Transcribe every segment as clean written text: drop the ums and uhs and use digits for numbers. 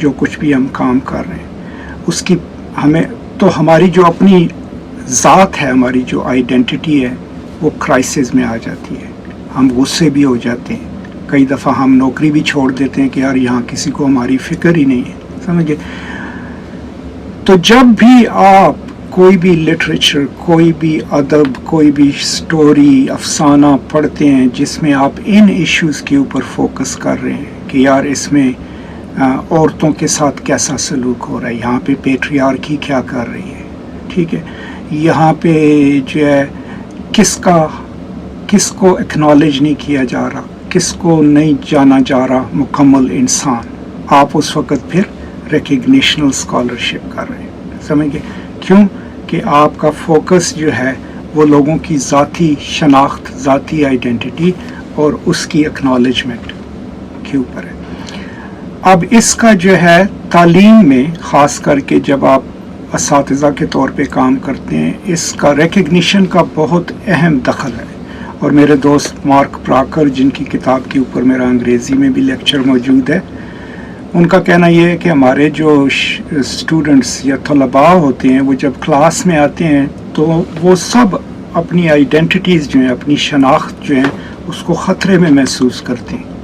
جو کچھ بھی ہم کام کر رہے ہیں اس کی ہمیں تو ہماری جو اپنی ذات ہے, ہماری جو آئیڈینٹی ہے وہ کرائسس میں آ جاتی ہے. ہم غصے بھی ہو جاتے ہیں, کئی دفعہ ہم نوکری بھی چھوڑ دیتے ہیں کہ یار یہاں کسی کو ہماری فکر ہی نہیں ہے, سمجھے. تو جب بھی آپ کوئی بھی لٹریچر, کوئی بھی ادب, کوئی بھی سٹوری, افسانہ پڑھتے ہیں جس میں آپ ان ایشوز کے اوپر فوکس کر رہے ہیں کہ یار اس میں عورتوں کے ساتھ کیسا سلوک ہو رہا ہے, یہاں پہ پیٹریارکی کیا کر رہی ہے, ٹھیک ہے, یہاں پہ جو ہے کس کو اکنالج نہیں کیا جا رہا, کس کو نہیں جانا جا رہا مکمل انسان, آپ اس وقت پھر ریکگنیشنل اسکالرشپ کر رہے ہیں, سمجھ گئے. کیوں کہ آپ کا فوکس جو ہے وہ لوگوں کی ذاتی شناخت, ذاتی آئیڈینٹی اور اس کی اکنالجمنٹ کے اوپر ہے. اب اس کا جو ہے تعلیم میں خاص کر کے جب آپ اساتذہ کے طور پہ کام کرتے ہیں, اس کا ریکگنیشن کا بہت اہم دخل ہے. اور میرے دوست مارک پراکر جن کی کتاب کے اوپر میرا انگریزی میں بھی لیکچر موجود ہے, ان کا کہنا یہ ہے کہ ہمارے جو اسٹوڈنٹس یا طلباء ہوتے ہیں وہ جب کلاس میں آتے ہیں تو وہ سب اپنی آئیڈینٹیز جو ہیں, اپنی شناخت جو ہیں اس کو خطرے میں محسوس کرتے ہیں.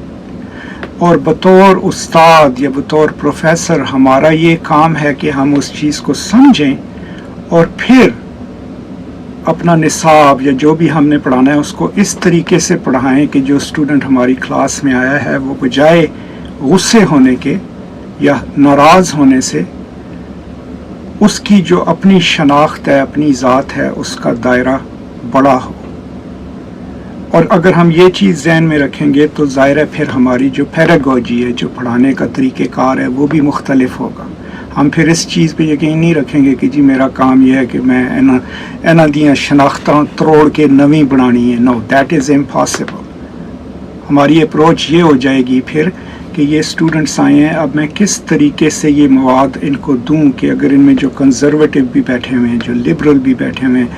اور بطور استاد یا بطور پروفیسر ہمارا یہ کام ہے کہ ہم اس چیز کو سمجھیں اور پھر اپنا نصاب یا جو بھی ہم نے پڑھانا ہے اس کو اس طریقے سے پڑھائیں کہ جو اسٹوڈنٹ ہماری کلاس میں آیا ہے وہ بجائے غصے ہونے کے یا ناراض ہونے سے اس کی جو اپنی شناخت ہے, اپنی ذات ہے, اس کا دائرہ بڑا ہو. اور اگر ہم یہ چیز ذہن میں رکھیں گے تو ظاہر ہے پھر ہماری جو پیراگوجی ہے, جو پڑھانے کا طریقہ کار ہے وہ بھی مختلف ہوگا. ہم پھر اس چیز پہ یقین نہیں رکھیں گے کہ جی میرا کام یہ ہے کہ میں اینا دیاں شناختاں تروڑ کے نویں بنانی ہے. نو, دیٹ از امپاسبل. ہماری اپروچ یہ ہو جائے گی پھر کہ یہ اسٹوڈنٹس آئے ہیں, اب میں کس طریقے سے یہ مواد ان کو دوں کہ اگر ان میں جو کنزرویٹو بھی بیٹھے ہوئے ہیں, جو لبرل بھی بیٹھے ہوئے ہیں,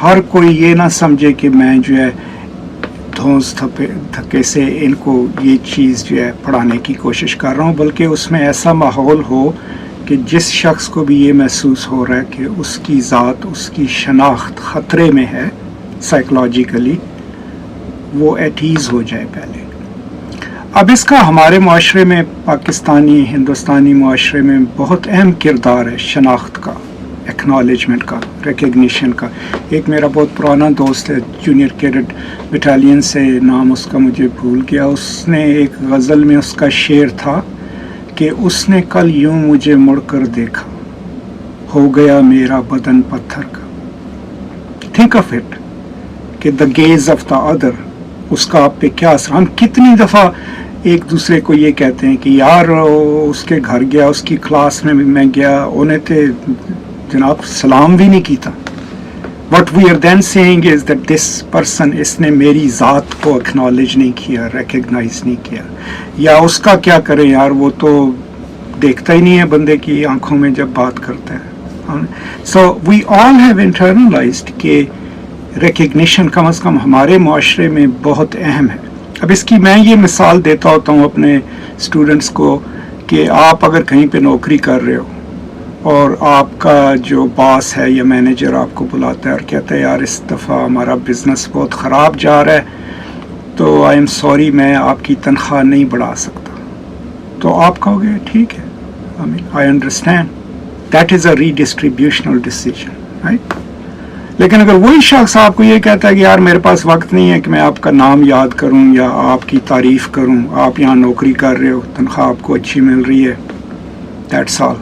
ہر کوئی یہ نہ سمجھے کہ میں جو ہے دھونس دھکے سے ان کو یہ چیز جو ہے پڑھانے کی کوشش کر رہا ہوں, بلکہ اس میں ایسا ماحول ہو کہ جس شخص کو بھی یہ محسوس ہو رہا ہے کہ اس کی ذات, اس کی شناخت خطرے میں ہے سائیکولوجیکلی, وہ ایٹ ایز ہو جائے پہلے. اب اس کا ہمارے معاشرے میں, پاکستانی ہندوستانی معاشرے میں بہت اہم کردار ہے شناخت کا, ایکنالجمنٹ کا, ریکگنیشن کا. ایک میرا بہت پرانا دوست ہے جونیئر کیڈٹ بٹالین سے, نام اس کا مجھے بھول گیا, اس نے ایک غزل میں اس کا شعر تھا کہ اس نے کل یوں مجھے مڑ کر دیکھا, ہو گیا میرا بدن پتھر کا. تھنک آف اٹ کہ دا گیز آف دا ادر, اس کا آپ پہ کیا اثر. ہم کتنی دفعہ ایک دوسرے کو یہ کہتے ہیں کہ یار اس کے گھر گیا, اس کی کلاس میں گیا, انہیں تے جناب سلام بھی نہیں کیتا. What we are then saying is that this person, اس نے میری ذات کو اکنالج نہیں کیا, ریکگنائز نہیں کیا. یا اس کا کیا کریں یار, وہ تو دیکھتا ہی نہیں ہے بندے کی آنکھوں میں جب بات کرتا ہے. سو وی آل ہیو انٹرنلائزڈ کہ ریکگنیشن کم از کم ہمارے معاشرے میں بہت اہم ہے. اب اس کی میں یہ مثال دیتا ہوتا ہوں اپنے اسٹوڈنٹس کو کہ آپ اگر کہیں پہ نوکری کر رہے ہو اور آپ کا جو باس ہے یا مینیجر آپ کو بلاتا ہے اور کہتا ہے یار اس دفعہ ہمارا بزنس بہت خراب جا رہا ہے تو آئی ایم سوری میں آپ کی تنخواہ نہیں بڑھا سکتا, تو آپ کہو گے ٹھیک ہے, I understand, that is a redistributional decision, right. لیکن اگر وہی شخص آپ کو یہ کہتا ہے کہ یار میرے پاس وقت نہیں ہے کہ میں آپ کا نام یاد کروں یا آپ کی تعریف کروں, آپ یہاں نوکری کر رہے ہو, تنخواہ آپ کو اچھی مل رہی ہے, that's all,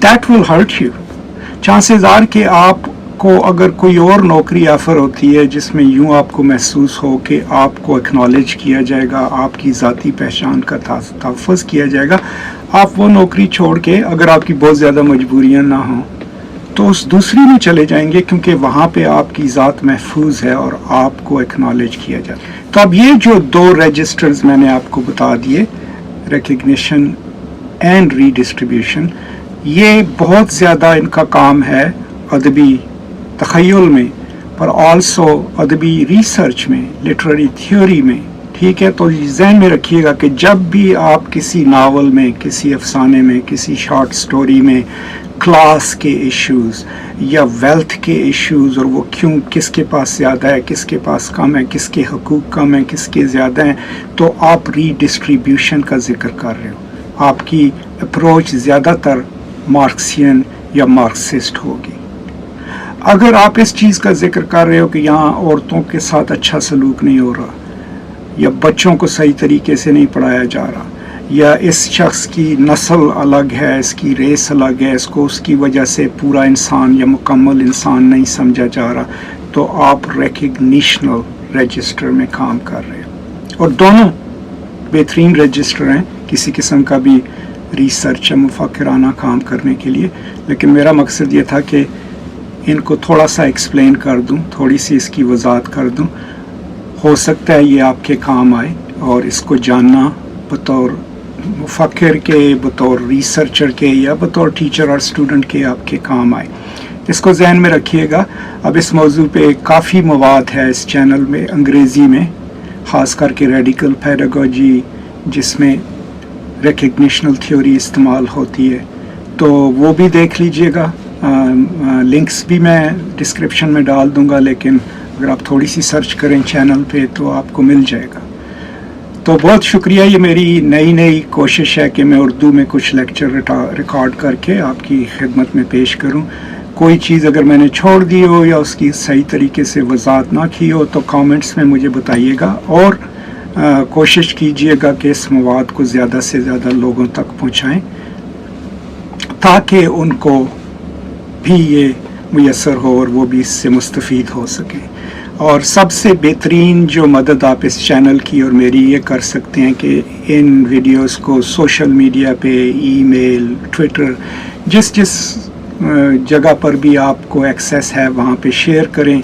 that will hurt you. Chances are کہ آپ کو اگر کوئی اور نوکری آفر ہوتی ہے جس میں یوں آپ کو محسوس ہو کہ آپ کو اکنالج کیا جائے گا, آپ کی ذاتی پہچان کا تحفظ کیا جائے گا, آپ وہ نوکری چھوڑ کے, اگر آپ کی بہت زیادہ مجبوریاں نہ ہوں, تو اس دوسری میں چلے جائیں گے کیونکہ وہاں پہ آپ کی ذات محفوظ ہے اور آپ کو اکنالج کیا جاتا ہے. تو اب یہ جو دو رجسٹرز میں نے آپ کو بتا دیے, ریکگنیشن اینڈ ری ڈسٹریبیوشن, یہ بہت زیادہ ان کا کام ہے ادبی تخیل میں, پر آلسو ادبی ریسرچ میں, لٹریری تھیوری میں, ٹھیک ہے. تو ذہن میں رکھیے گا کہ جب بھی آپ کسی ناول میں, کسی افسانے میں, کسی شارٹ سٹوری میں کلاس کے ایشوز یا ویلتھ کے ایشوز, اور وہ کیوں, کس کے پاس زیادہ ہے, کس کے پاس کم ہے, کس کے حقوق کم ہیں, کس کے زیادہ ہیں, تو آپ ری ڈسٹریبیوشن کا ذکر کر رہے ہو. آپ کی اپروچ زیادہ تر مارکسین یا مارکسسٹ ہوگی. اگر آپ اس چیز کا ذکر کر رہے ہو کہ یہاں عورتوں کے ساتھ اچھا سلوک نہیں ہو رہا, یا بچوں کو صحیح طریقے سے نہیں پڑھایا جا رہا, یا اس شخص کی نسل الگ ہے, اس کی ریس الگ ہے, اس کو اس کی وجہ سے پورا انسان یا مکمل انسان نہیں سمجھا جا رہا, تو آپ ریکگنیشنل رجسٹر میں کام کر رہے ہو. اور دونوں بہترین رجسٹر ہیں کسی قسم کا بھی ریسرچ یا مفکرانہ کام کرنے کے لیے. لیکن میرا مقصد یہ تھا کہ ان کو تھوڑا سا ایکسپلین کر دوں, تھوڑی سی اس کی وضاحت کر دوں. ہو سکتا ہے یہ آپ کے کام آئے, اور اس کو جاننا بطور مفکر کے, بطور ریسرچر کے, یا بطور ٹیچر اور اسٹوڈنٹ کے آپ کے کام آئے. اس کو ذہن میں رکھیے گا. اب اس موضوع پہ کافی مواد ہے اس چینل میں انگریزی میں, خاص کر کے ریڈیکل پیڈاگوجی, جس میں ریکگنیشنل تھیوری استعمال ہوتی ہے, تو وہ بھی دیکھ لیجئے گا. لنکس بھی میں ڈسکرپشن میں ڈال دوں گا, لیکن اگر آپ تھوڑی سی سرچ کریں چینل پہ تو آپ کو مل جائے گا. تو بہت شکریہ. یہ میری نئی کوشش ہے کہ میں اردو میں کچھ لیکچر ریکارڈ کر کے آپ کی خدمت میں پیش کروں. کوئی چیز اگر میں نے چھوڑ دی ہو یا اس کی صحیح طریقے سے وضاحت نہ کی ہو تو کامنٹس میں مجھے بتائیے گا, اور کوشش کیجئے گا کہ اس مواد کو زیادہ سے زیادہ لوگوں تک پہنچائیں تاکہ ان کو بھی یہ میسر ہو اور وہ بھی اس سے مستفید ہو سکیں. اور سب سے بہترین جو مدد آپ اس چینل کی اور میری یہ کر سکتے ہیں کہ ان ویڈیوز کو سوشل میڈیا پہ, ای میل, ٹویٹر, جس جگہ پر بھی آپ کو ایکسیس ہے وہاں پہ شیئر کریں,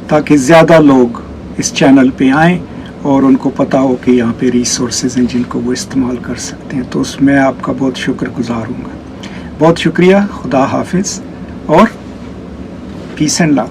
تاکہ زیادہ لوگ اس چینل پہ آئیں اور ان کو پتہ ہو کہ یہاں پہ ریسورسز ہیں جن کو وہ استعمال کر سکتے ہیں. تو اس میں آپ کا بہت شکر گزار ہوں گا. بہت شکریہ. خدا حافظ اور پیس اینڈ لو.